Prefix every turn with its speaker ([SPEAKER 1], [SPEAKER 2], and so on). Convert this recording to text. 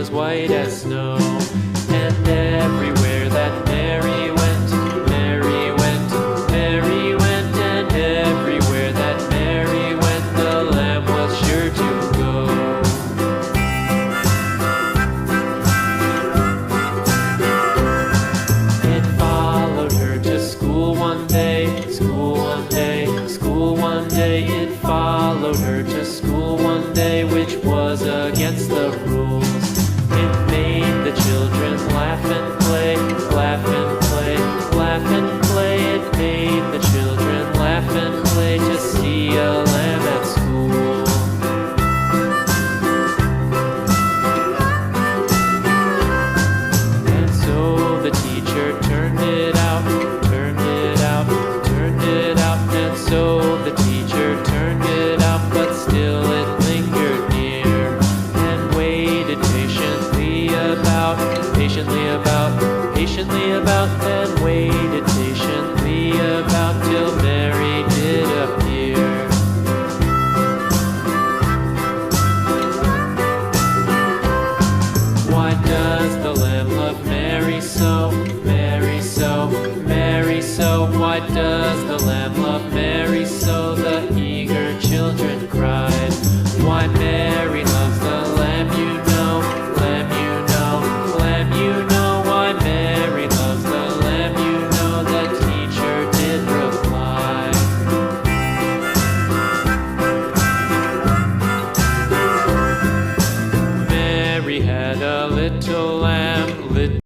[SPEAKER 1] was white as snow. And everywhere that Mary went, Mary went, Mary went, and everywhere that Mary went, the lamb was sure to go. It followed her to school one day, school one day, school one day. It followed her to school one day, which was against the rules. It made the children laugh and play, laugh and play, laugh and play. It made the children laugh and play to see a lamb at school. And so the teacher turned it out, turned it out, turned it out. And so the teacher turned it out, but still it lingered near and waited patiently about, patiently about, patiently about, and waited patiently about till Mary did appear. Why does the lamb love Mary so, Mary so, Mary so? Why does the lamb love Mary so? The eager children cried. Why Mary loves the lamb, you know, lamb, you know, lamb, you know. Why Mary loves the lamb, you know, the teacher did reply. Mary had a little lamb,